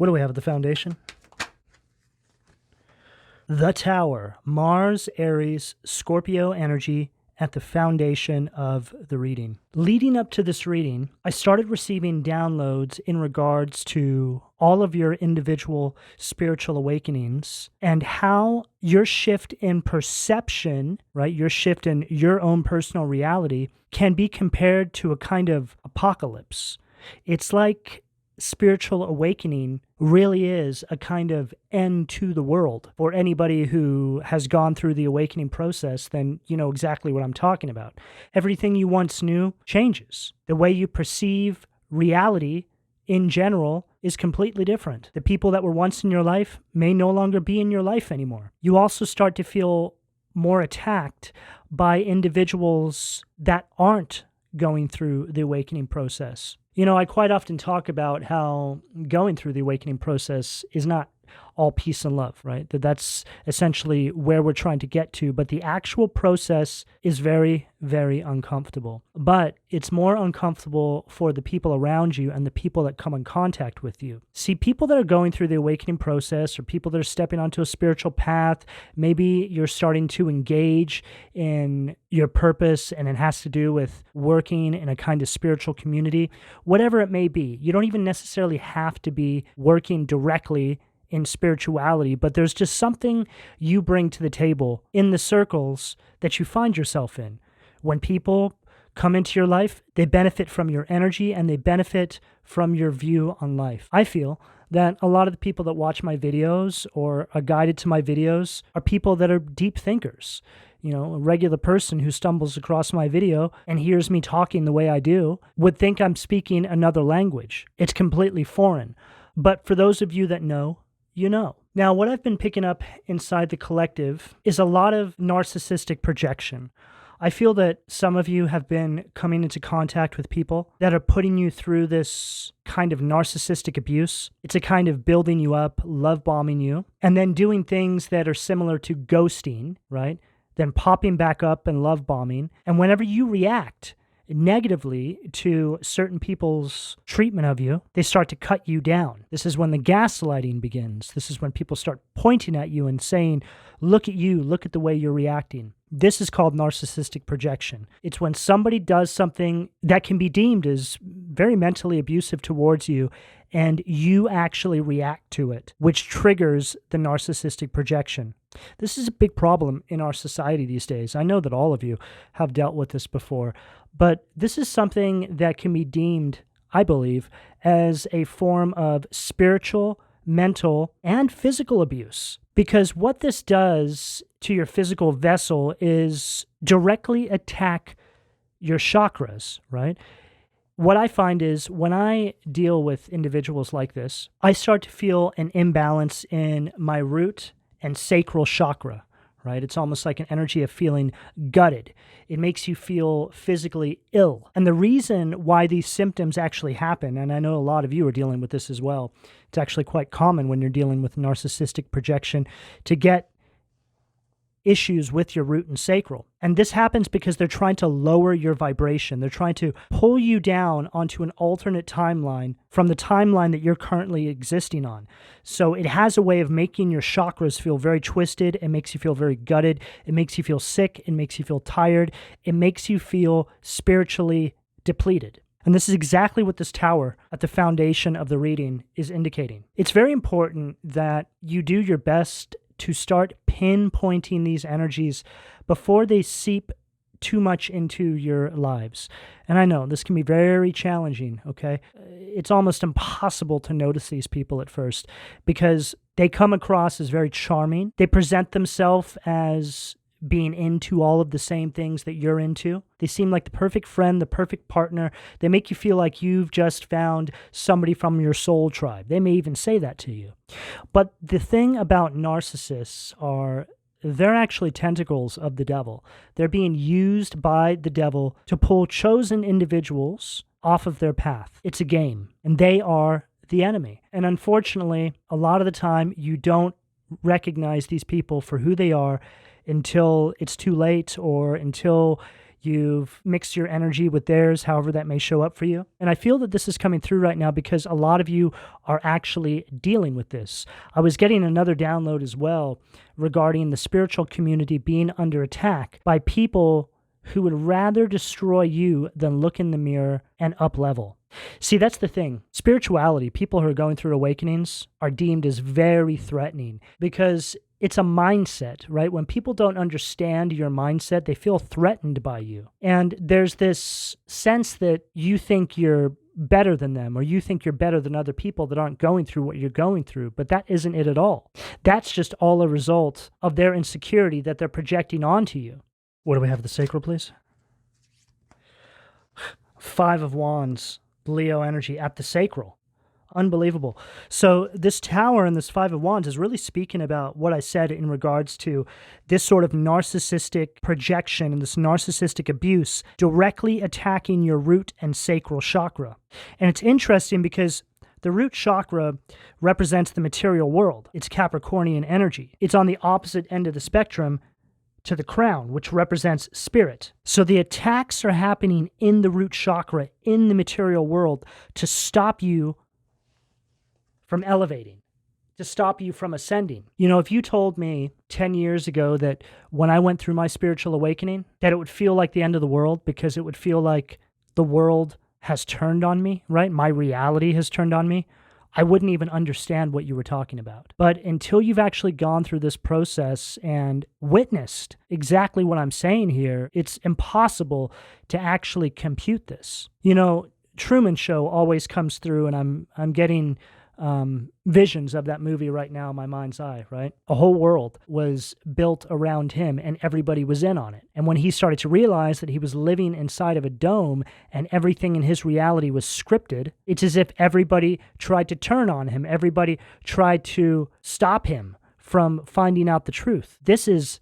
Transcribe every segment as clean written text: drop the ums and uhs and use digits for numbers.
What do we have at the foundation? The Tower, Mars, Aries, Scorpio energy at the foundation of the reading. Leading up to this reading, I started receiving downloads in regards to all of your individual spiritual awakenings and how your shift in perception, right, your shift in your own personal reality can be compared to a kind of apocalypse. It's like spiritual awakening really is a kind of end to the world. For anybody who has gone through the awakening process, then you know exactly what I'm talking about. Everything you once knew changes. The way you perceive reality in general is completely different. The people that were once in your life may no longer be in your life anymore. You also start to feel more attacked by individuals that aren't going through the awakening process. You know, I quite often talk about how going through the awakening process is not all peace and love, right? That's essentially where we're trying to get to, but the actual process is very, very uncomfortable. But it's more uncomfortable for the people around you and the people that come in contact with you. See, people that are going through the awakening process or people that are stepping onto a spiritual path, maybe you're starting to engage in your purpose and it has to do with working in a kind of spiritual community, whatever it may be. You don't even necessarily have to be working directly in spirituality, but there's just something you bring to the table in the circles that you find yourself in. When people come into your life, they benefit from your energy and they benefit from your view on life. I feel that a lot of the people that watch my videos or are guided to my videos are people that are deep thinkers. You know, a regular person who stumbles across my video and hears me talking the way I do would think I'm speaking another language. It's completely foreign. But for those of you that know, you know. Now, what I've been picking up inside the collective is a lot of narcissistic projection. I feel that some of you have been coming into contact with people that are putting you through this kind of narcissistic abuse. It's a kind of building you up, love bombing you, and then doing things that are similar to ghosting, right? Then popping back up and love bombing. And whenever you react negatively to certain people's treatment of you, they start to cut you down. This is when the gaslighting begins. This is when people start pointing at you and saying, look at you, look at the way you're reacting. This is called narcissistic projection. It's when somebody does something that can be deemed as very mentally abusive towards you, and you actually react to it, which triggers the narcissistic projection. This is a big problem in our society these days. I know that all of you have dealt with this before, but this is something that can be deemed, I believe, as a form of spiritual, mental, and physical abuse. Because what this does to your physical vessel is directly attack your chakras, right? What I find is when I deal with individuals like this, I start to feel an imbalance in my root and sacral chakra, right? It's almost like an energy of feeling gutted. It makes you feel physically ill. And the reason why these symptoms actually happen, and I know a lot of you are dealing with this as well, it's actually quite common when you're dealing with narcissistic projection to get issues with your root and sacral. And this happens because they're trying to lower your vibration. They're trying to pull you down onto an alternate timeline from the timeline that you're currently existing on. So it has a way of making your chakras feel very twisted. It makes you feel very gutted. It makes you feel sick. It makes you feel tired. It makes you feel spiritually depleted. And this is exactly what this tower at the foundation of the reading is indicating. It's very important that you do your best to start pinpointing these energies before they seep too much into your lives. And I know this can be very challenging, okay? It's almost impossible to notice these people at first because they come across as very charming. They present themselves as being into all of the same things that you're into. They seem like the perfect friend, the perfect partner. They make you feel like you've just found somebody from your soul tribe. They may even say that to you. But the thing about narcissists are they're actually tentacles of the devil. They're being used by the devil to pull chosen individuals off of their path. It's a game, and they are the enemy. And unfortunately, a lot of the time, you don't recognize these people for who they are until it's too late or until You've mixed your energy with theirs, however that may show up for you. And I feel that this is coming through right now because a lot of you are actually dealing with this. I was getting another download as well regarding the spiritual community being under attack by people who would rather destroy you than look in the mirror and up level. See, that's the thing. Spirituality, people who are going through awakenings are deemed as very threatening because it's a mindset, right? When people don't understand your mindset, they feel threatened by you. And there's this sense that you think you're better than them, or you think you're better than other people that aren't going through what you're going through, but that isn't it at all. That's just all a result of their insecurity that they're projecting onto you. What do we have, the sacral, please? 5 of Wands, Leo energy at the sacral. Unbelievable. So this tower and this 5 of Wands is really speaking about what I said in regards to this sort of narcissistic projection and this narcissistic abuse directly attacking your root and sacral chakra. And it's interesting because the root chakra represents the material world. It's Capricornian energy. It's on the opposite end of the spectrum to the crown, which represents spirit. So the attacks are happening in the root chakra, in the material world, to stop you from elevating, to stop you from ascending. You know, if you told me 10 years ago that when I went through my spiritual awakening, that it would feel like the end of the world because it would feel like the world has turned on me, right? My reality has turned on me, I wouldn't even understand what you were talking about. But until you've actually gone through this process and witnessed exactly what I'm saying here, it's impossible to actually compute this. You know, Truman Show always comes through, and I'm getting visions of that movie right now in my mind's eye, right? A whole world was built around him and everybody was in on it. And when he started to realize that he was living inside of a dome and everything in his reality was scripted, it's as if everybody tried to turn on him. Everybody tried to stop him from finding out the truth. This is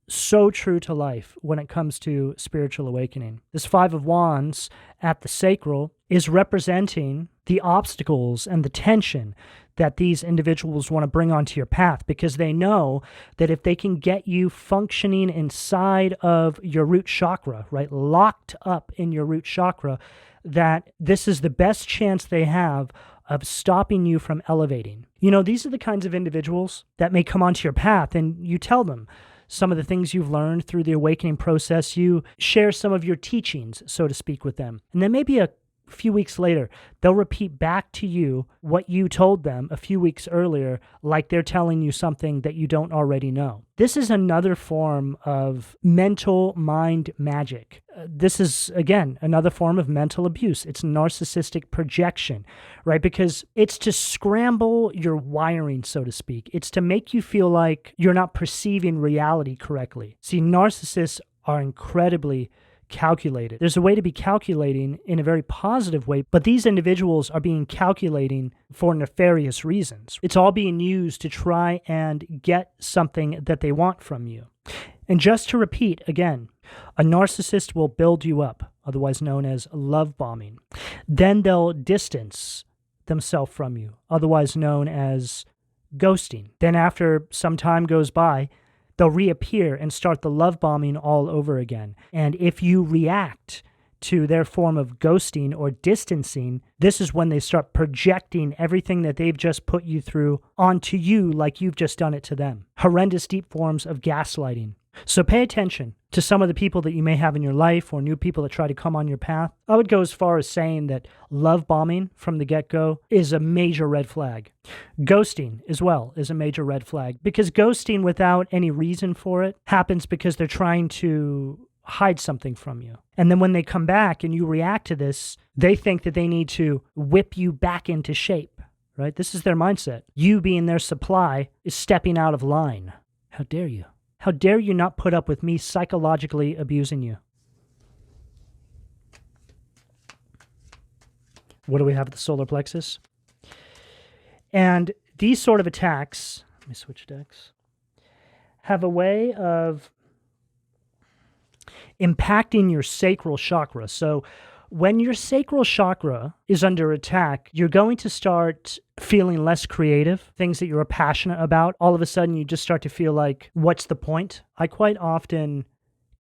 so true to life when it comes to spiritual awakening. This 5 of Wands at the sacral is representing the obstacles and the tension that these individuals want to bring onto your path, because they know that if they can get you functioning inside of your root chakra, right, locked up in your root chakra, that this is the best chance they have of stopping you from elevating. You know, these are the kinds of individuals that may come onto your path and you tell them some of the things you've learned through the awakening process. You share some of your teachings, so to speak, with them. And then maybe a few weeks later, they'll repeat back to you what you told them a few weeks earlier, like they're telling you something that you don't already know. This is another form of mental mind magic. This is, again, another form of mental abuse. It's narcissistic projection, right? Because it's to scramble your wiring, so to speak. It's to make you feel like you're not perceiving reality correctly. See, narcissists are incredibly calculated. There's a way to be calculating in a very positive way, but these individuals are being calculating for nefarious reasons. It's all being used to try and get something that they want from you. And just to repeat again, a narcissist will build you up, otherwise known as love bombing. Then they'll distance themselves from you, otherwise known as ghosting. Then after some time goes by, they'll reappear and start the love bombing all over again. And if you react to their form of ghosting or distancing, this is when they start projecting everything that they've just put you through onto you like you've just done it to them. Horrendous deep forms of gaslighting. So pay attention to some of the people that you may have in your life or new people that try to come on your path. I would go as far as saying that love bombing from the get-go is a major red flag. Ghosting as well is a major red flag, because ghosting without any reason for it happens because they're trying to hide something from you. And then when they come back and you react to this, they think that they need to whip you back into shape, right? This is their mindset. You being their supply is stepping out of line. How dare you? How dare you not put up with me psychologically abusing you? What do we have at the solar plexus? And these sort of attacks, let me switch decks, have a way of impacting your sacral chakra. So when your sacral chakra is under attack, you're going to start feeling less creative, things that you're passionate about. All of a sudden, you just start to feel like, what's the point? I quite often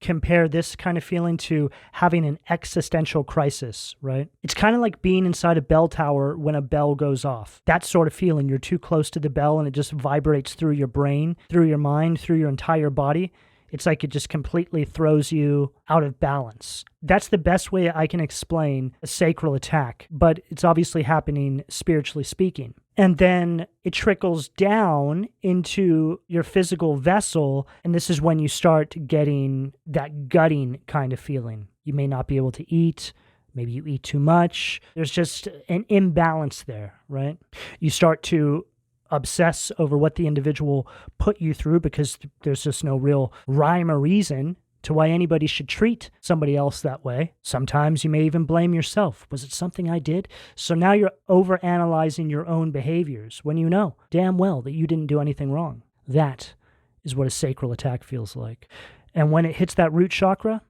compare this kind of feeling to having an existential crisis, right? It's kind of like being inside a bell tower when a bell goes off. That sort of feeling. You're too close to the bell and it just vibrates through your brain, through your mind, through your entire body. It's like it just completely throws you out of balance. That's the best way I can explain a sacral attack, but it's obviously happening spiritually speaking. And then it trickles down into your physical vessel, and this is when you start getting that gutting kind of feeling. You may not be able to eat. Maybe you eat too much. There's just an imbalance there, right? You start to obsess over what the individual put you through because there's just no real rhyme or reason to why anybody should treat somebody else that way. Sometimes you may even blame yourself. Was it something I did? So now you're overanalyzing your own behaviors when you know damn well that you didn't do anything wrong. That is what a sacral attack feels like. And when it hits that root chakra,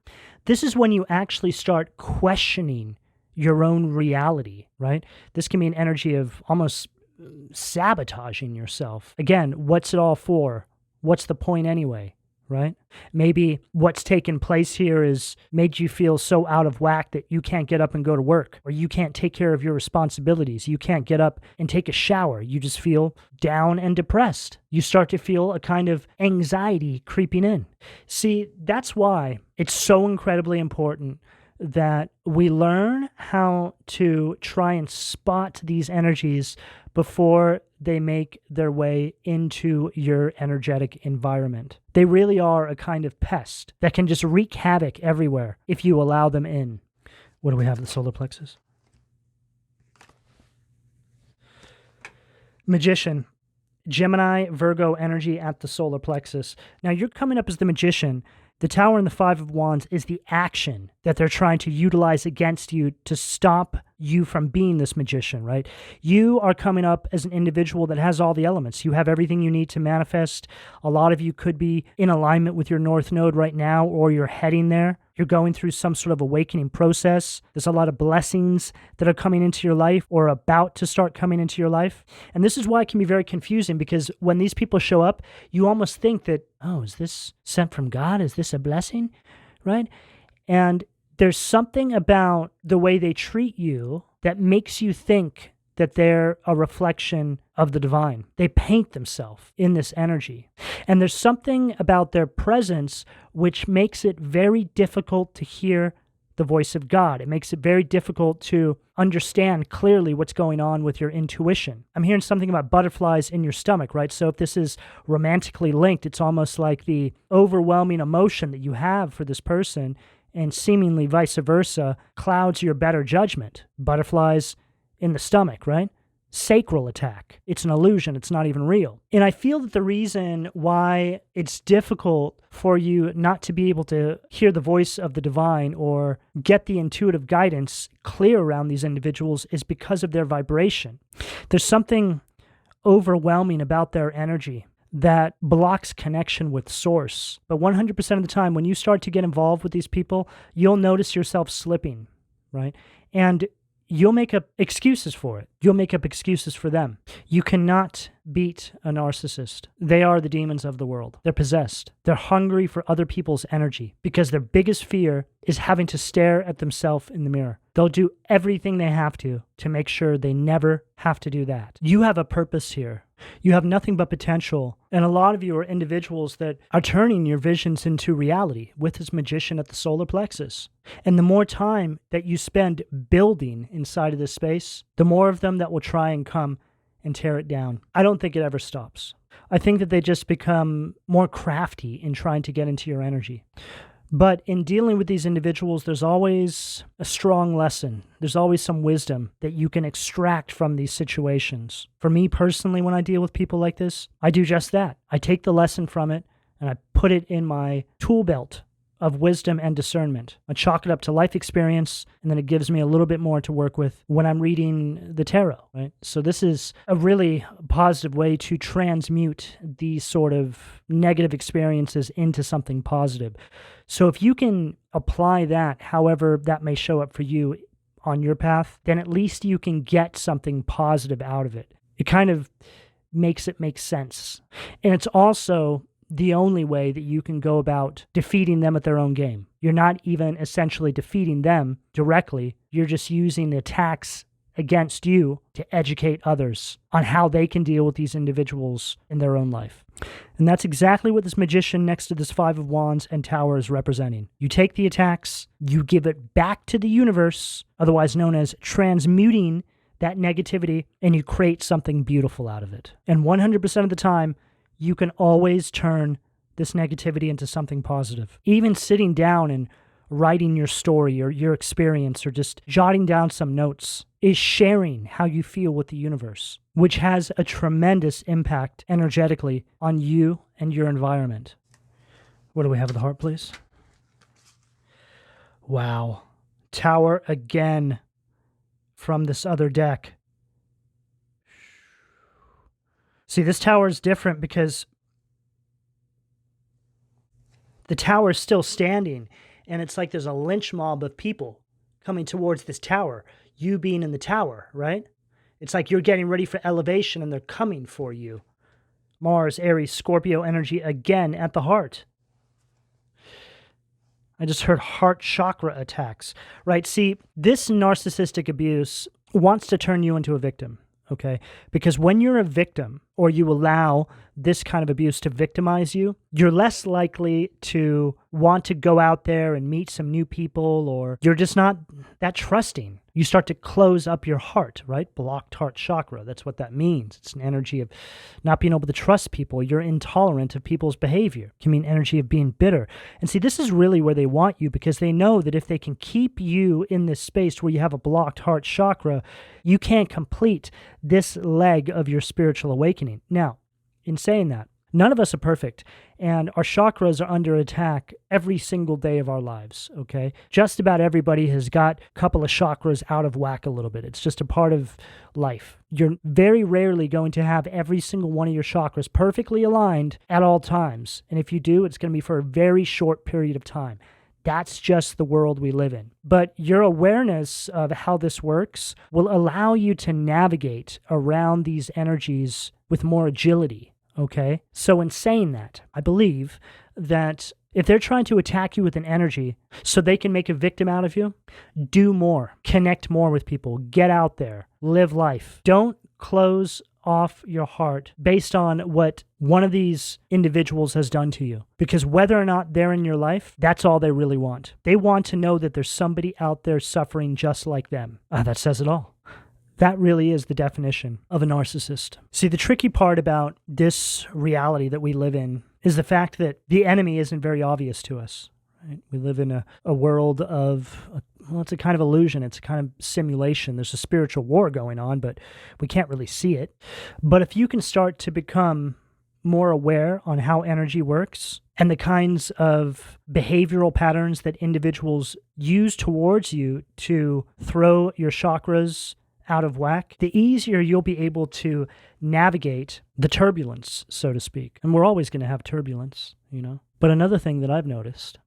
this is when you actually start questioning your own reality, right? This can be an energy of almost sabotaging yourself. Again, what's it all for? What's the point anyway, right? Maybe what's taken place here is made you feel so out of whack that you can't get up and go to work, or you can't take care of your responsibilities. You can't get up and take a shower. You just feel down and depressed. You start to feel a kind of anxiety creeping in. See, that's why it's so incredibly important that we learn how to try and spot these energies before they make their way into your energetic environment. They really are a kind of pest that can just wreak havoc everywhere if you allow them in. What do we have at the solar plexus? Magician. Gemini, Virgo energy at the solar plexus. Now you're coming up as the magician. The Tower and the Five of Wands is the action that they're trying to utilize against you to stop you from being this magician, right? You are coming up as an individual that has all the elements. You have everything you need to manifest. A lot of you could be in alignment with your North Node right now, or you're heading there. You're going through some sort of awakening process. There's a lot of blessings that are coming into your life or about to start coming into your life. And this is why it can be very confusing, because when these people show up, you almost think that, oh, is this sent from God? Is this a blessing? Right? And there's something about the way they treat you that makes you think that they're a reflection of the divine. They paint themselves in this energy. And there's something about their presence which makes it very difficult to hear the voice of God. It makes it very difficult to understand clearly what's going on with your intuition. I'm hearing something about butterflies in your stomach, right? So if this is romantically linked, it's almost like the overwhelming emotion that you have for this person, and seemingly vice versa, clouds your better judgment. Butterflies in the stomach, right? Sacral attack. It's an illusion. It's not even real. And I feel that the reason why it's difficult for you not to be able to hear the voice of the divine or get the intuitive guidance clear around these individuals is because of their vibration. There's something overwhelming about their energy that blocks connection with source. But 100% of the time, when you start to get involved with these people, you'll notice yourself slipping, right? And you'll make up excuses for it. You'll make up excuses for them. You cannot beat a narcissist. They are the demons of the world. They're possessed. They're hungry for other people's energy because their biggest fear is having to stare at themselves in the mirror. They'll do everything they have to make sure they never have to do that. You have a purpose here. You have nothing but potential. And a lot of you are individuals that are turning your visions into reality with this magician at the solar plexus. And the more time that you spend building inside of this space, the more of them that will try and come and tear it down. I don't think it ever stops. I think that they just become more crafty in trying to get into your energy. But in dealing with these individuals, there's always a strong lesson. There's always some wisdom that you can extract from these situations. For me personally, when I deal with people like this, I do just that. I take the lesson from it and I put it in my tool belt of wisdom and discernment. I chalk it up to life experience, and then it gives me a little bit more to work with when I'm reading the tarot, right? So this is a really positive way to transmute these sort of negative experiences into something positive. So if you can apply that, however that may show up for you on your path, then at least you can get something positive out of it. It kind of makes it make sense. And it's also the only way that you can go about defeating them at their own game. You're not even essentially defeating them directly. You're just using the attacks against you to educate others on how they can deal with these individuals in their own life. And that's exactly what this magician next to this Five of Wands and Tower is representing. You take the attacks, you give it back to the universe, otherwise known as transmuting that negativity, and you create something beautiful out of it. And 100% of the time, you can always turn this negativity into something positive. Even sitting down and writing your story or your experience or just jotting down some notes is sharing how you feel with the universe, which has a tremendous impact energetically on you and your environment. What do we have at the heart, please? Wow. Tower again from this other deck. See, this tower is different because the tower is still standing, and it's like there's a lynch mob of people coming towards this tower, you being in the tower, right? It's like you're getting ready for elevation and they're coming for you. Mars, Aries, Scorpio energy again at the heart. I just heard heart chakra attacks, right? See, this narcissistic abuse wants to turn you into a victim, okay? Because when you're a victim or you allow this kind of abuse to victimize you, you're less likely to want to go out there and meet some new people, or you're just not that trusting. You start to close up your heart, right? Blocked heart chakra. That's what that means. It's an energy of not being able to trust people. You're intolerant of people's behavior. It can mean energy of being bitter. And see, this is really where they want you, because they know that if they can keep you in this space where you have a blocked heart chakra, you can't complete this leg of your spiritual awakening. Now, in saying that, none of us are perfect, and our chakras are under attack every single day of our lives, okay? Just about everybody has got a couple of chakras out of whack a little bit. It's just a part of life. You're very rarely going to have every single one of your chakras perfectly aligned at all times, and if you do, it's going to be for a very short period of time. That's just the world we live in. But your awareness of how this works will allow you to navigate around these energies with more agility, okay? So in saying that, I believe that if they're trying to attack you with an energy so they can make a victim out of you, do more, connect more with people, get out there, live life. Don't close off your heart based on what one of these individuals has done to you. Because whether or not they're in your life, that's all they really want. They want to know that there's somebody out there suffering just like them. That says it all. That really is the definition of a narcissist. See, the tricky part about this reality that we live in is the fact that the enemy isn't very obvious to us. Right? We live in a world of, well, it's a kind of illusion. It's a kind of simulation. There's a spiritual war going on, but we can't really see it. But if you can start to become more aware on how energy works and the kinds of behavioral patterns that individuals use towards you to throw your chakras out of whack, the easier you'll be able to navigate the turbulence, so to speak. And we're always going to have turbulence, you know. But another thing that I've noticed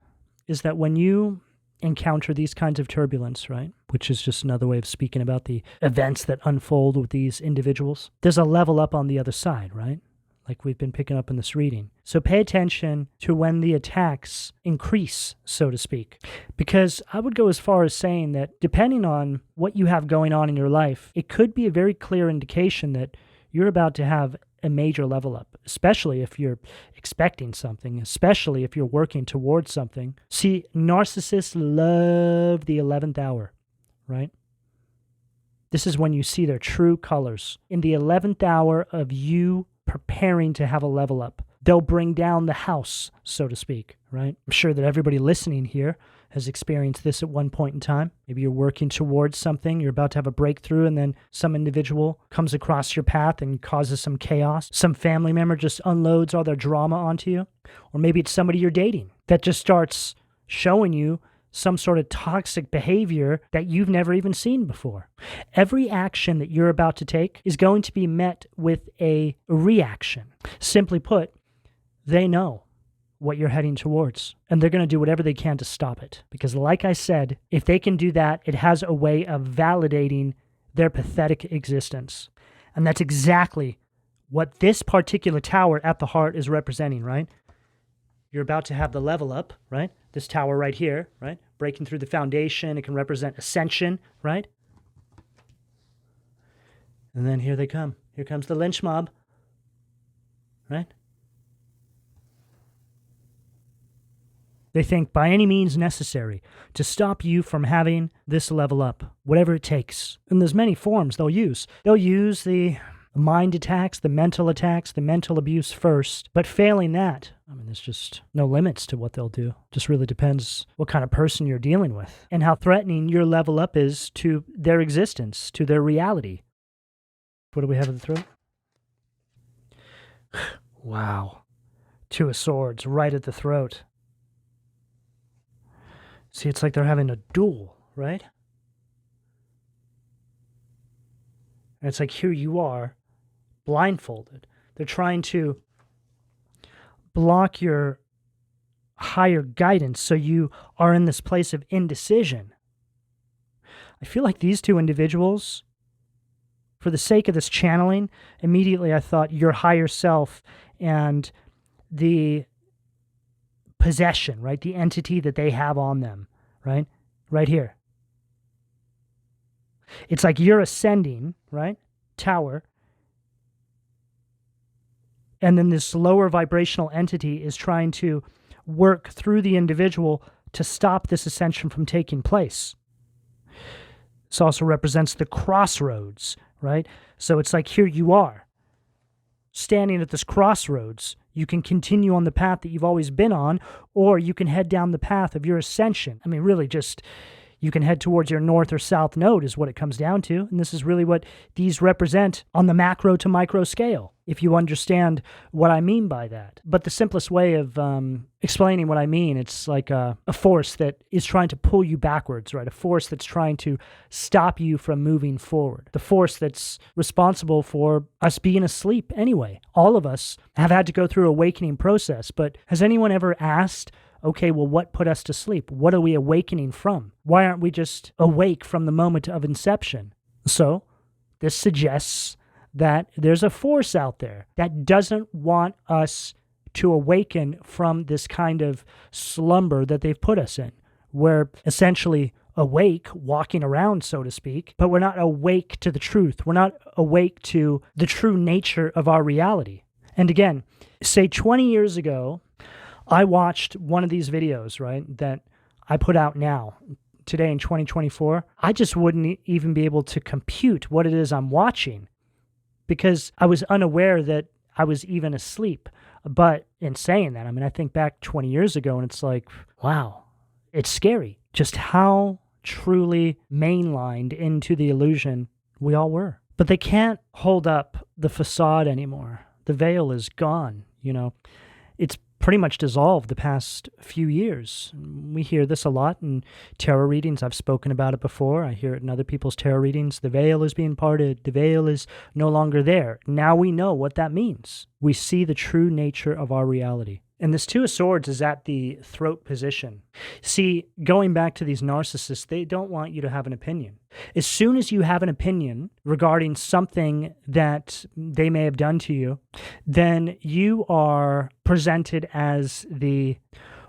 is that when you encounter these kinds of turbulence, right, which is just another way of speaking about the events that unfold with these individuals, there's a level up on the other side, right? Like we've been picking up in this reading. So pay attention to when the attacks increase, so to speak. Because I would go as far as saying that depending on what you have going on in your life, it could be a very clear indication that you're about to have a major level up, especially if you're expecting something, especially if you're working towards something. See, narcissists love the 11th hour, right? This is when you see their true colors. In the 11th hour of you preparing to have a level up, they'll bring down the house, so to speak, right? I'm sure that everybody listening here has experienced this at one point in time. Maybe you're working towards something, you're about to have a breakthrough, and then some individual comes across your path and causes some chaos. Some family member just unloads all their drama onto you. Or maybe it's somebody you're dating that just starts showing you some sort of toxic behavior that you've never even seen before. Every action that you're about to take is going to be met with a reaction. Simply put, they know what you're heading towards, and they're going to do whatever they can to stop it. Because like I said, if they can do that, it has a way of validating their pathetic existence. And that's exactly what this particular tower at the heart is representing, right? you're about to have the level up, right? This tower right here, right? Breaking through the foundation. It can represent ascension, right? And then here they come. Here comes the lynch mob, right? They think by any means necessary to stop you from having this level up, whatever it takes. And there's many forms they'll use. They'll use the mind attacks, the mental abuse first. But failing that, I mean, there's just no limits to what they'll do. Just really depends what kind of person you're dealing with and how threatening your level up is to their existence, to their reality. What do we have in the throat? Wow. Two of Swords right at the throat. See, it's like they're having a duel, right? And it's like here you are, blindfolded. They're trying to block your higher guidance so you are in this place of indecision. I feel like these two individuals, for the sake of this channeling, immediately I thought your higher self and the possession, right? The entity that they have on them, right? Right here. It's like you're ascending, right? Tower. And then this lower vibrational entity is trying to work through the individual to stop this ascension from taking place. This also represents the crossroads, right? So it's like here you are, standing at this crossroads. You can continue on the path that you've always been on, or you can head down the path of your ascension. I mean, really just, you can head towards your north or south node is what it comes down to. And this is really what these represent on the macro to micro scale, if you understand what I mean by that. But the simplest way of explaining what I mean, it's like a force that is trying to pull you backwards, right? A force that's trying to stop you from moving forward. The force that's responsible for us being asleep anyway. All of us have had to go through an awakening process, but has anyone ever asked, okay, well, what put us to sleep? What are we awakening from? Why aren't we just awake from the moment of inception? So this suggests that there's a force out there that doesn't want us to awaken from this kind of slumber that they've put us in. We're essentially awake, walking around, so to speak, but we're not awake to the truth. We're not awake to the true nature of our reality. And again, say 20 years ago, I watched one of these videos, right, that I put out now, today in 2024. I just wouldn't even be able to compute what it is I'm watching because I was unaware that I was even asleep. But in saying that, I mean, I think back 20 years ago and it's like, wow, it's scary just how truly mainlined into the illusion we all were. But they can't hold up the facade anymore. The veil is gone, you know. It's pretty much dissolved the past few years. We hear this a lot in tarot readings. I've spoken about it before. I hear it in other people's tarot readings. The veil is being parted. The veil is no longer there. Now we know what that means. We see the true nature of our reality. And this Two of Swords is at the throat position. See, going back to these narcissists, they don't want you to have an opinion. As soon as you have an opinion regarding something that they may have done to you, then you are presented as the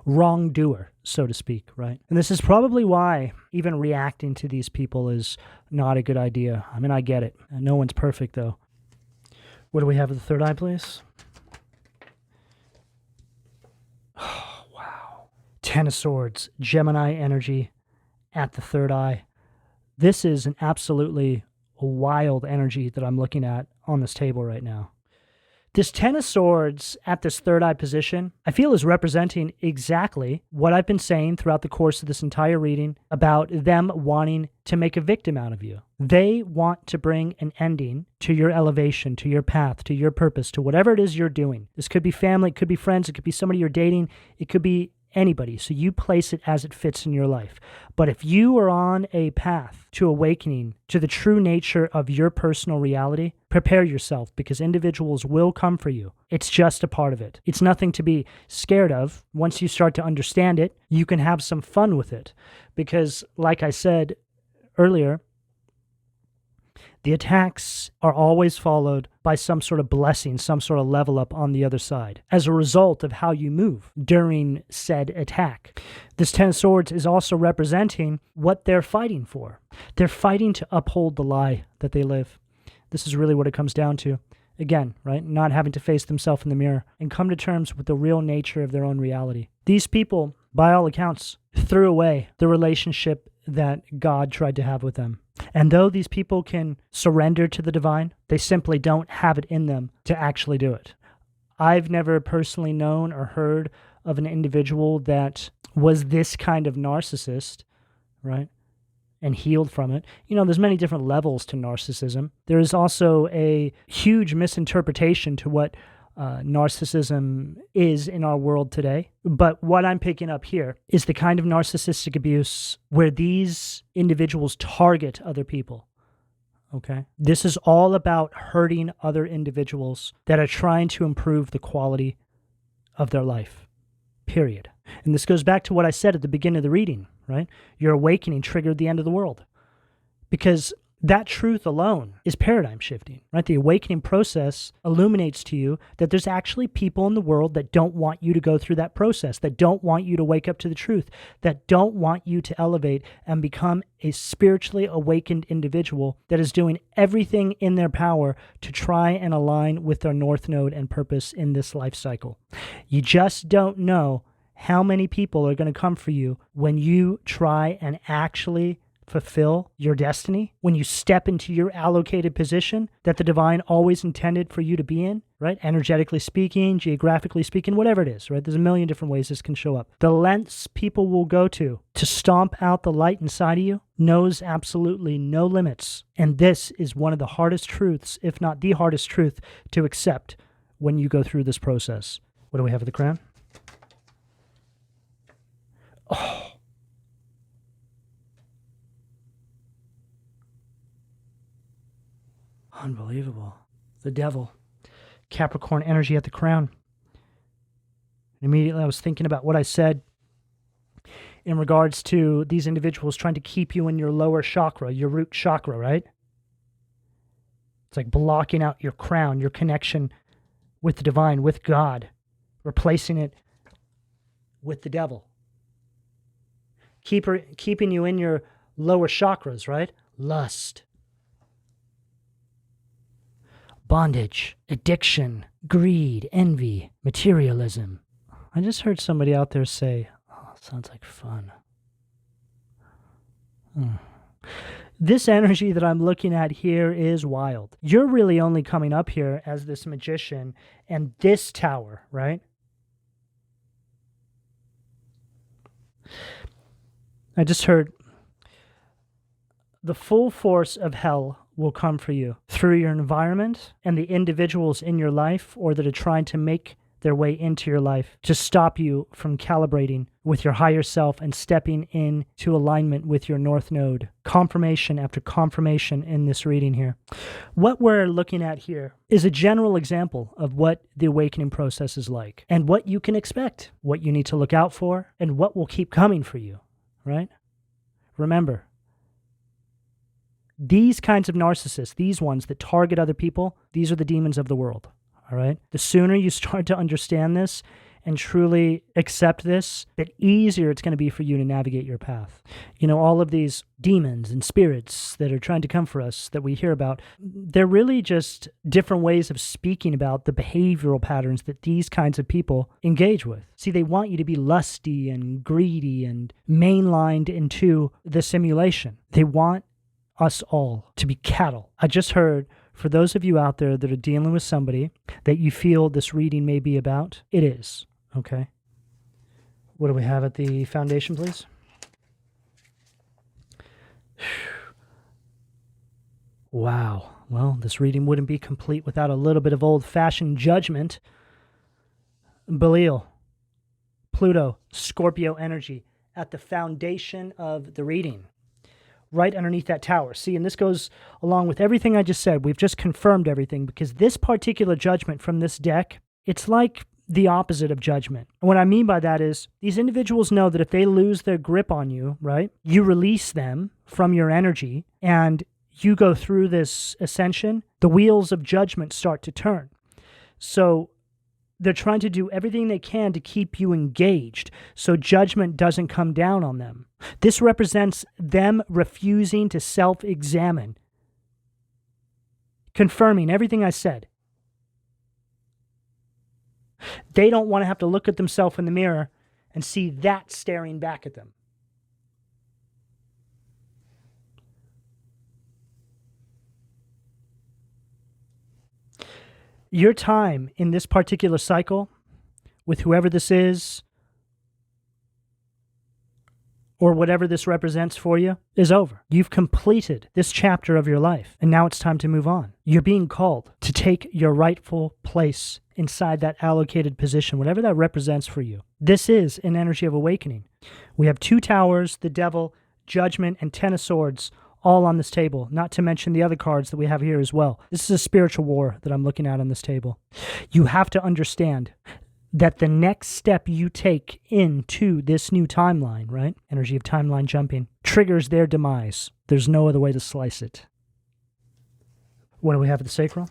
wrongdoer, so to speak, right? And this is probably why even reacting to these people is not a good idea. I mean, I get it. No one's perfect, though. What do we have at the third eye, please? Oh, wow. Ten of Swords, Gemini energy at the third eye. This is an absolutely wild energy that I'm looking at on this table right now. This Ten of Swords at this third eye position, I feel is representing exactly what I've been saying throughout the course of this entire reading about them wanting to make a victim out of you. They want to bring an ending to your elevation, to your path, to your purpose, to whatever it is you're doing. This could be family, it could be friends, it could be somebody you're dating, it could be anybody. So you place it as it fits in your life. But if you are on a path to awakening to the true nature of your personal reality, prepare yourself because individuals will come for you. It's just a part of it. It's nothing to be scared of. Once you start to understand it, you can have some fun with it. Because like I said earlier, The attacks are always followed by some sort of blessing, some sort of level up on the other side, as a result of how you move during said attack. This Ten of Swords is also representing what they're fighting for. They're fighting to uphold the lie that they live. This is really what it comes down to. Again, right? Not having to face themselves in the mirror and come to terms with the real nature of their own reality. These people, by all accounts, threw away the relationship that God tried to have with them. And though these people can surrender to the divine, they simply don't have it in them to actually do it. I've never personally known or heard of an individual that was this kind of narcissist, right? And healed from it. You know, there's many different levels to narcissism. There is also a huge misinterpretation to what narcissism is in our world today. But what I'm picking up here is the kind of narcissistic abuse where these individuals target other people. Okay? This is all about hurting other individuals that are trying to improve the quality of their life. Period. And this goes back to what I said at the beginning of the reading, right? Your awakening triggered the end of the world. Because that truth alone is paradigm shifting, right? The awakening process illuminates to you that there's actually people in the world that don't want you to go through that process, that don't want you to wake up to the truth, that don't want you to elevate and become a spiritually awakened individual that is doing everything in their power to try and align with their north node and purpose in this life cycle. You just don't know how many people are going to come for you when you try and actually fulfill your destiny, when you step into your allocated position that the divine always intended for you to be in, right? Energetically speaking, geographically speaking, whatever it is, right? There's a million different ways this can show up. The lengths people will go to stomp out the light inside of you knows absolutely no limits. And this is one of the hardest truths, if not the hardest truth, to accept when you go through this process. What do we have with the crown? Oh. Unbelievable. The devil. Capricorn energy at the crown. Immediately I was thinking about what I said in regards to these individuals trying to keep you in your lower chakra, your root chakra, right? It's like blocking out your crown, your connection with the divine, with God, replacing it with the devil. Keeping you in your lower chakras, right? Lust, bondage, addiction, greed, envy, materialism. I just heard somebody out there say, oh, sounds like fun. This energy that I'm looking at here is wild. You're really only coming up here as this magician and this tower, right? I just heard the full force of hell will come for you through your environment and the individuals in your life or that are trying to make their way into your life to stop you from calibrating with your higher self and stepping into alignment with your north node. Confirmation after confirmation in this reading here. What we're looking at here is a general example of what the awakening process is like and what you can expect, what you need to look out for, and what will keep coming for you, right? Remember, these kinds of narcissists, these ones that target other people, these are the demons of the world, all right? The sooner you start to understand this and truly accept this, the easier it's going to be for you to navigate your path. You know, all of these demons and spirits that are trying to come for us that we hear about, they're really just different ways of speaking about the behavioral patterns that these kinds of people engage with. See, they want you to be lusty and greedy and mainlined into the simulation. They want us all to be cattle. I just heard, for those of you out there that are dealing with somebody that you feel this reading may be about, it is, okay? What do we have at the foundation, please? Wow. Well, this reading wouldn't be complete without a little bit of old-fashioned judgment. Belial, Pluto, Scorpio energy at the foundation of the reading. Right underneath that tower. See, and this goes along with everything I just said. We've just confirmed everything because this particular judgment from this deck, it's like the opposite of judgment. And what I mean by that is these individuals know that if they lose their grip on you, right, you release them from your energy and you go through this ascension, the wheels of judgment start to turn. So they're trying to do everything they can to keep you engaged so judgment doesn't come down on them. This represents them refusing to self-examine, confirming everything I said. They don't want to have to look at themselves in the mirror and see that staring back at them. Your time in this particular cycle with whoever this is or whatever this represents for you is over. You've completed this chapter of your life, and now it's time to move on. You're being called to take your rightful place inside that allocated position, whatever that represents for you. This is an energy of awakening. We have 2 towers, the devil, judgment, and 10 of swords all on this table, not to mention the other cards that we have here as well. This is a spiritual war that I'm looking at on this table. You have to understand that the next step you take into this new timeline, right? Energy of timeline jumping, triggers their demise. There's no other way to slice it. What do we have at the sacral?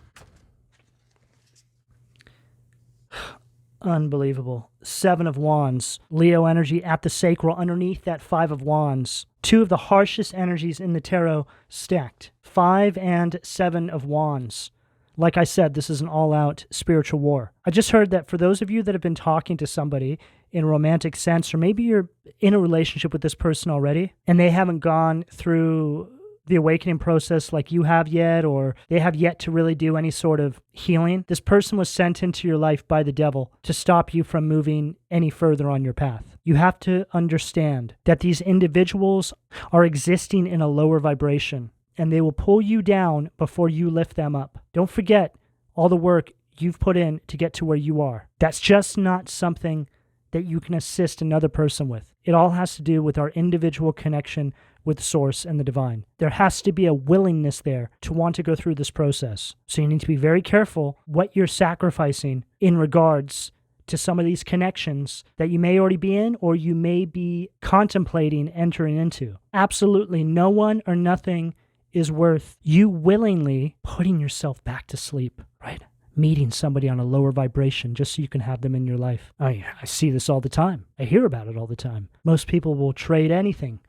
Unbelievable. 7 of Wands. Leo energy at the sacral underneath that 5 of Wands. 2 of the harshest energies in the tarot stacked. 5 and 7 of Wands. Like I said, this is an all-out spiritual war. I just heard that for those of you that have been talking to somebody in a romantic sense, or maybe you're in a relationship with this person already, and they haven't gone through the awakening process like you have yet, or they have yet to really do any sort of healing. This person was sent into your life by the devil to stop you from moving any further on your path. You have to understand that these individuals are existing in a lower vibration, and they will pull you down before you lift them up. Don't forget all the work you've put in to get to where you are. That's just not something that you can assist another person with. It all has to do with our individual connection with Source and the divine. There has to be a willingness there to want to go through this process. So you need to be very careful what you're sacrificing in regards to some of these connections that you may already be in or you may be contemplating entering into. Absolutely no one or nothing is worth you willingly putting yourself back to sleep, right? Meeting somebody on a lower vibration just so you can have them in your life. I see this all the time. I hear about it all the time. Most people will trade anything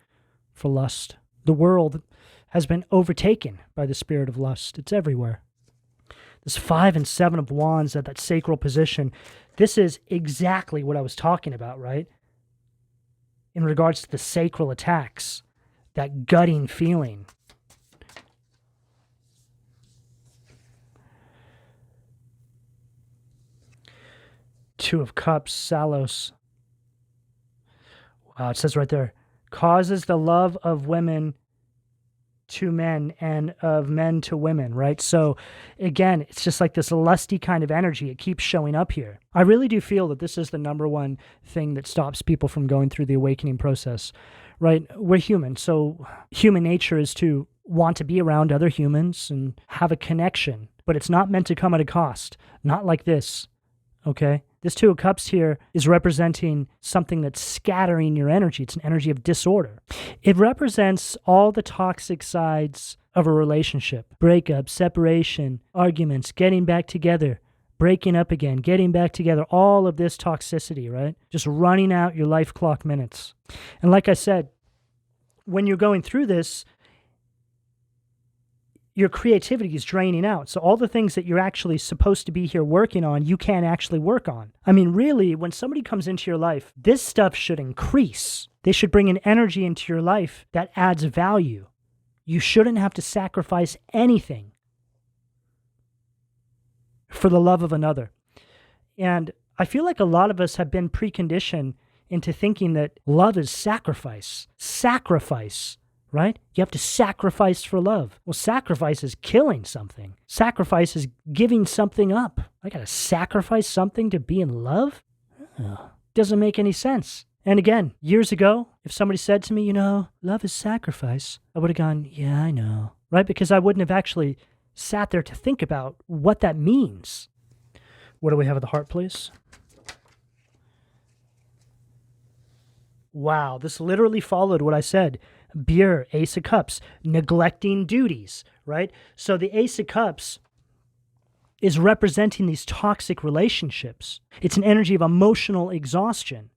for lust. The world has been overtaken by the spirit of lust. It's everywhere. This 5 and 7 of Wands at that sacral position, this is exactly what I was talking about, right? In regards to the sacral attacks, that gutting feeling. Two of Cups, Salos. Wow, it says right there, causes the love of women to men and of men to women, right? So again, it's just like this lusty kind of energy. It keeps showing up here. I really do feel that this is the number one thing that stops people from going through the awakening process, right? We're human, so human nature is to want to be around other humans and have a connection, but it's not meant to come at a cost. Not like this, okay? This 2 of Cups here is representing something that's scattering your energy. It's an energy of disorder. It represents all the toxic sides of a relationship. Breakup, separation, arguments, getting back together, breaking up again, getting back together, all of this toxicity, right? Just running out your life clock minutes. And like I said, when you're going through this, your creativity is draining out. So all the things that you're actually supposed to be here working on, you can't actually work on. I mean, really, when somebody comes into your life, this stuff should increase. They should bring an energy into your life that adds value. You shouldn't have to sacrifice anything for the love of another. And I feel like a lot of us have been preconditioned into thinking that love is sacrifice. Sacrifice. Right? You have to sacrifice for love. Well, sacrifice is killing something. Sacrifice is giving something up. I got to sacrifice something to be in love? Doesn't make any sense. And again, years ago, if somebody said to me, you know, love is sacrifice, I would have gone, yeah, I know. Right? Because I wouldn't have actually sat there to think about what that means. What do we have at the heart, please? Wow, this literally followed what I said. Beer, Ace of Cups, neglecting duties, right? So the Ace of Cups is representing these toxic relationships. It's an energy of emotional exhaustion,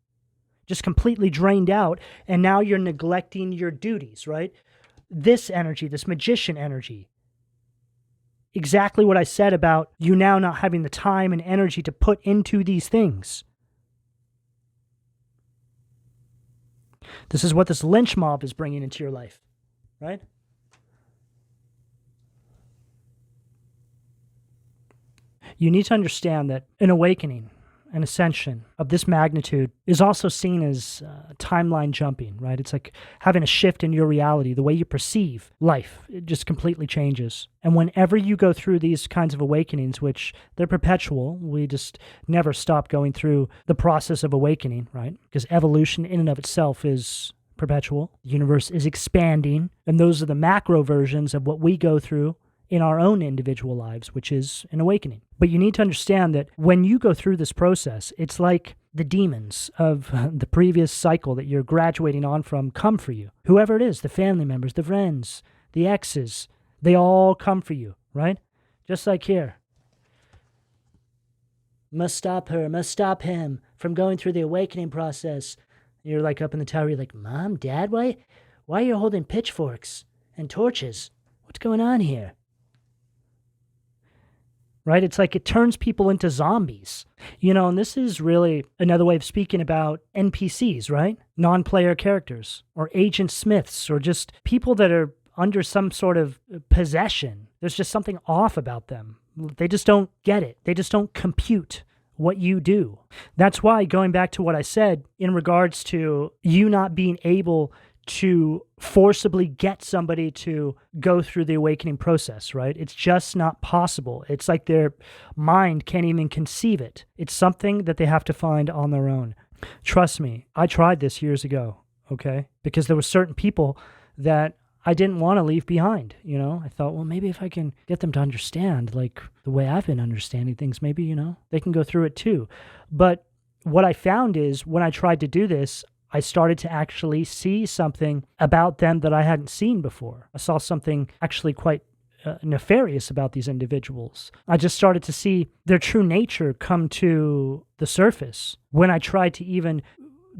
just completely drained out, and now you're neglecting your duties, right? This energy, this magician energy, exactly what I said about you now not having the time and energy to put into these things. This is what this lynch mob is bringing into your life, right? You need to understand that an awakening, an ascension of this magnitude is also seen as timeline jumping, right? It's like having a shift in your reality. The way you perceive life, it just completely changes. And whenever you go through these kinds of awakenings, which they're perpetual, we just never stop going through the process of awakening, right? Because evolution in and of itself is perpetual. The universe is expanding, and those are the macro versions of what we go through in our own individual lives, which is an awakening. But you need to understand that when you go through this process, it's like the demons of the previous cycle that you're graduating on from come for you. Whoever it is, the family members, the friends, the exes, they all come for you, right? Just like here. Must stop her, must stop him from going through the awakening process. You're like up in the tower, you're like, Mom, Dad, why are you holding pitchforks and torches? What's going on here? Right? It's like it turns people into zombies, and this is really another way of speaking about NPCs, right? Non-player characters or Agent Smiths or just people that are under some sort of possession. There's just something off about them. They just don't get it. They just don't compute what you do. That's why, going back to what I said in regards to you not being able to forcibly get somebody to go through the awakening process, right? It's just not possible. It's like their mind can't even conceive it. It's something that they have to find on their own. Trust me, I tried this years ago, okay? Because there were certain people that I didn't want to leave behind, I thought, well, maybe if I can get them to understand, like, the way I've been understanding things, maybe, they can go through it too. But what I found is when I tried to do this, I started to actually see something about them that I hadn't seen before. I saw something actually quite nefarious about these individuals. I just started to see their true nature come to the surface when I tried to even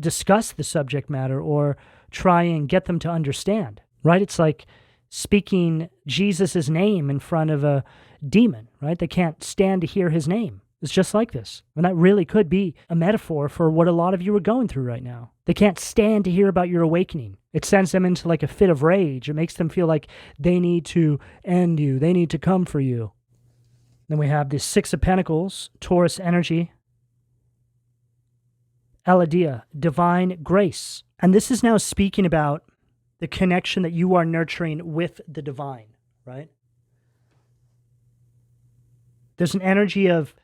discuss the subject matter or try and get them to understand, right? It's like speaking Jesus' name in front of a demon, right? They can't stand to hear his name. It's just like this. And that really could be a metaphor for what a lot of you are going through right now. They can't stand to hear about your awakening. It sends them into like a fit of rage. It makes them feel like they need to end you. They need to come for you. Then we have the Six of Pentacles, Taurus energy. Eladia, divine grace. And this is now speaking about the connection that you are nurturing with the divine, right? There's an energy of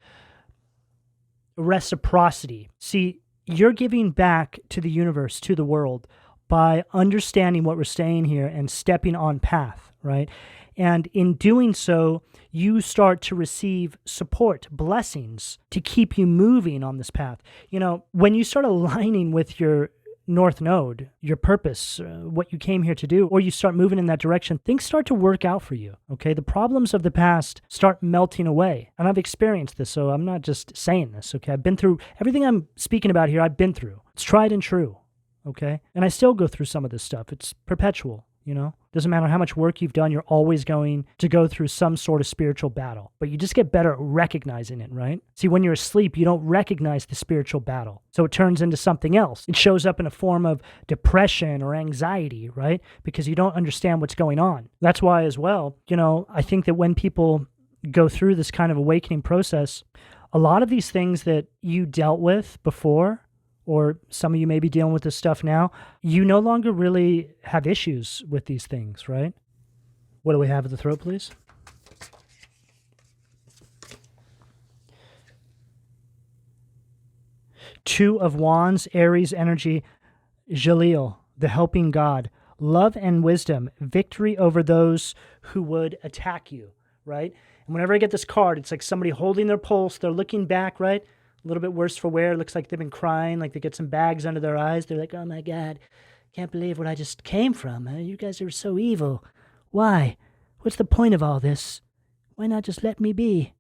reciprocity. See, you're giving back to the universe, to the world, by understanding what we're saying here and stepping on path, right? And in doing so, you start to receive support, blessings to keep you moving on this path. When you start aligning with your North Node, your purpose, what you came here to do, or you start moving in that direction, things start to work out for you, okay? The problems of the past start melting away. And I've experienced this, so I'm not just saying this, okay? I've been through everything I'm speaking about here, I've been through. It's tried and true, okay? And I still go through some of this stuff. It's perpetual, Doesn't matter how much work you've done, you're always going to go through some sort of spiritual battle. But you just get better at recognizing it, right? See, when you're asleep, you don't recognize the spiritual battle. So it turns into something else. It shows up in a form of depression or anxiety, right? Because you don't understand what's going on. That's why as well, I think that when people go through this kind of awakening process, a lot of these things that you dealt with before, or some of you may be dealing with this stuff now, you no longer really have issues with these things, right? What do we have at the throat, please? Two of Wands, Aries energy, Jalil, the helping God, love and wisdom, victory over those who would attack you, right? And whenever I get this card, it's like somebody holding their pulse, they're looking back, right? A little bit worse for wear. Looks like they've been crying, like they get some bags under their eyes. They're like, oh my God, Can't believe what I just came from. You guys are so evil. Why? What's the point of all this? Why not just let me be?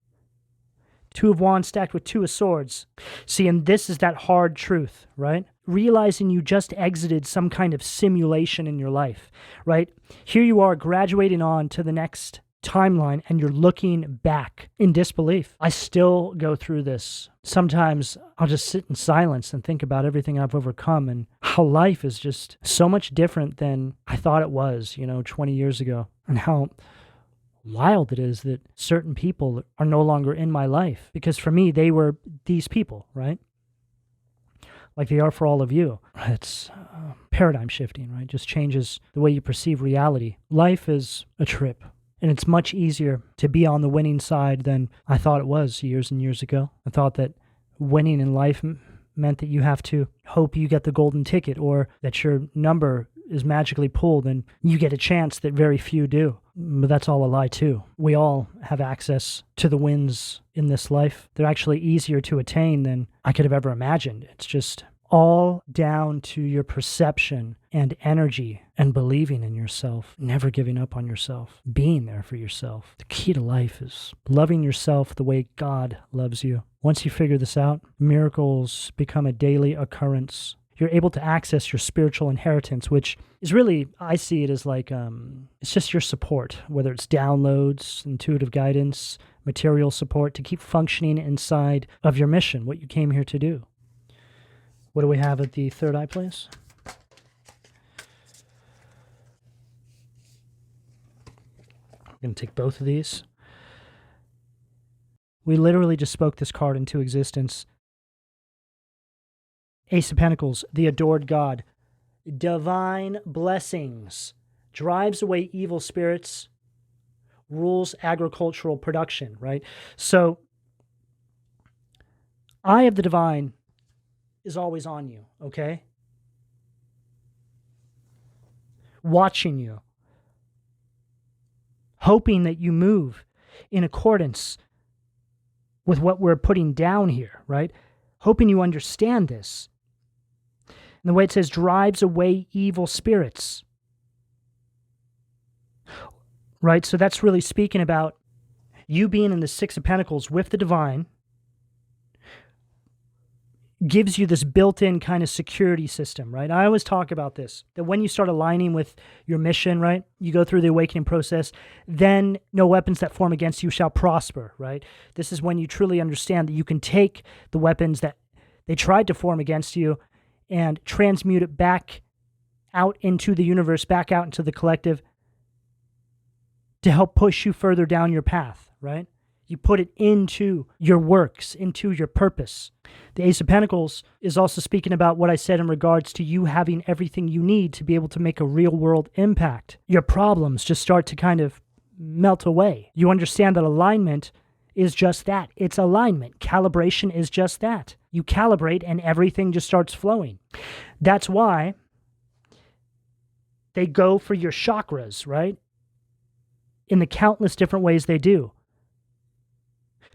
Two of Wands stacked with Two of Swords. See, and this is that hard truth, right? Realizing you just exited some kind of simulation in your life, right? Here you are graduating on to the next timeline and you're looking back in disbelief. I still go through this. Sometimes I'll just sit in silence and think about everything I've overcome and how life is just so much different than I thought it was, 20 years ago, and how wild it is that certain people are no longer in my life, because for me, they were these people, right? Like they are for all of you. It's paradigm shifting, right? Just changes the way you perceive reality. Life is a trip, and it's much easier to be on the winning side than I thought it was years and years ago. I thought that winning in life meant that you have to hope you get the golden ticket, or that your number is magically pulled and you get a chance that very few do. But that's all a lie too. We all have access to the wins in this life. They're actually easier to attain than I could have ever imagined. It's just all down to your perception and energy and believing in yourself, never giving up on yourself, being there for yourself. The key to life is loving yourself the way God loves you. Once you figure this out, miracles become a daily occurrence. You're able to access your spiritual inheritance, which is really, I see it as like, it's just your support, whether it's downloads, intuitive guidance, material support to keep functioning inside of your mission, what you came here to do. What do we have at the third eye place? I'm going to take both of these. We literally just spoke this card into existence. Ace of Pentacles, the adored God. Divine blessings. Drives away evil spirits. Rules agricultural production, right? So, Eye of the Divine is always on you, okay? Watching you. Hoping that you move in accordance with what we're putting down here, right? Hoping you understand this. And the way it says, drives away evil spirits. Right? So that's really speaking about you being in the Six of Pentacles with the divine, gives you this built-in kind of security system, right? I always talk about this, that when you start aligning with your mission, right, you go through the awakening process, then no weapons that form against you shall prosper, right? This is when you truly understand that you can take the weapons that they tried to form against you and transmute it back out into the universe, back out into the collective to help push you further down your path, right? You put it into your works, into your purpose. The Ace of Pentacles is also speaking about what I said in regards to you having everything you need to be able to make a real-world impact. Your problems just start to kind of melt away. You understand that alignment is just that. It's alignment. Calibration is just that. You calibrate and everything just starts flowing. That's why they go for your chakras, right? In the countless different ways they do.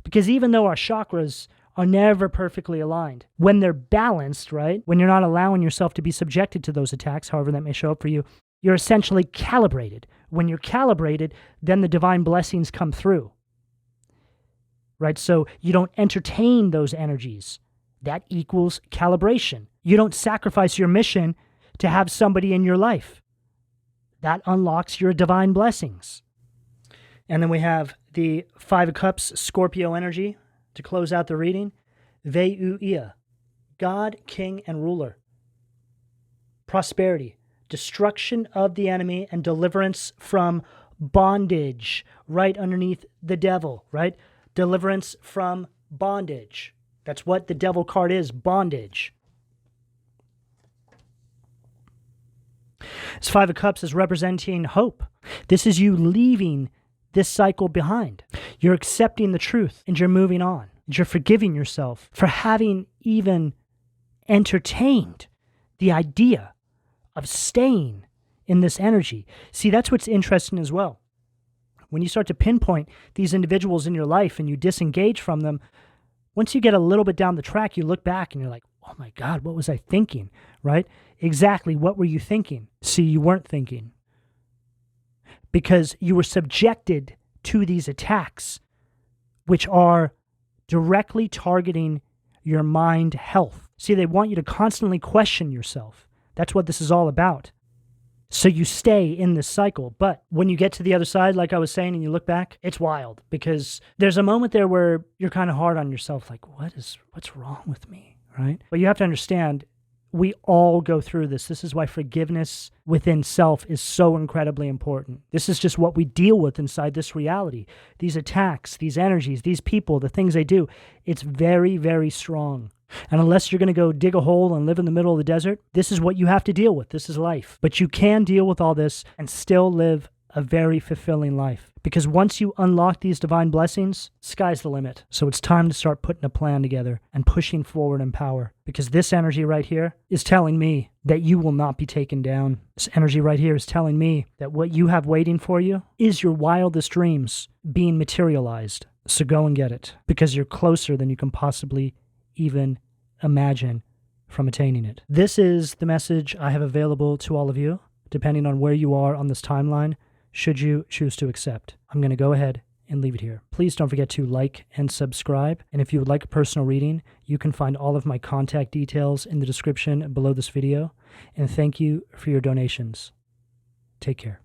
Because even though our chakras are never perfectly aligned, when they're balanced, right? When you're not allowing yourself to be subjected to those attacks, however that may show up for you, you're essentially calibrated. When you're calibrated, then the divine blessings come through. Right? So you don't entertain those energies. That equals calibration. You don't sacrifice your mission to have somebody in your life. That unlocks your divine blessings. And then we have the Five of Cups, Scorpio energy, to close out the reading. Ve'uia, God, King, and Ruler. Prosperity, destruction of the enemy, and deliverance from bondage, right underneath the devil, right? Deliverance from bondage. That's what the devil card is, bondage. This Five of Cups is representing hope. This is you leaving this cycle behind. You're accepting the truth and you're moving on. You're forgiving yourself for having even entertained the idea of staying in this energy. See, that's what's interesting as well. When you start to pinpoint these individuals in your life and you disengage from them, once you get a little bit down the track, you look back and you're like, oh my God, what was I thinking, right? Exactly, what were you thinking? See, you weren't thinking. Because you were subjected to these attacks, which are directly targeting your mind health. See, they want you to constantly question yourself. That's what this is all about. So you stay in this cycle. But when you get to the other side, like I was saying, and you look back, it's wild, because there's a moment there where you're kind of hard on yourself, like, what's wrong with me, right? But you have to understand, we all go through this. This is why forgiveness within self is so incredibly important. This is just what we deal with inside this reality. These attacks, these energies, these people, the things they do, it's very, very strong. And unless you're going to go dig a hole and live in the middle of the desert, this is what you have to deal with. This is life. But you can deal with all this and still live a very fulfilling life. Because once you unlock these divine blessings, sky's the limit. So it's time to start putting a plan together and pushing forward in power. Because this energy right here is telling me that you will not be taken down. This energy right here is telling me that what you have waiting for you is your wildest dreams being materialized. So go and get it, because you're closer than you can possibly even imagine from attaining it. This is the message I have available to all of you, depending on where you are on this timeline, should you choose to accept. I'm going to go ahead and leave it here. Please don't forget to like and subscribe. And if you would like a personal reading, you can find all of my contact details in the description below this video. And thank you for your donations. Take care.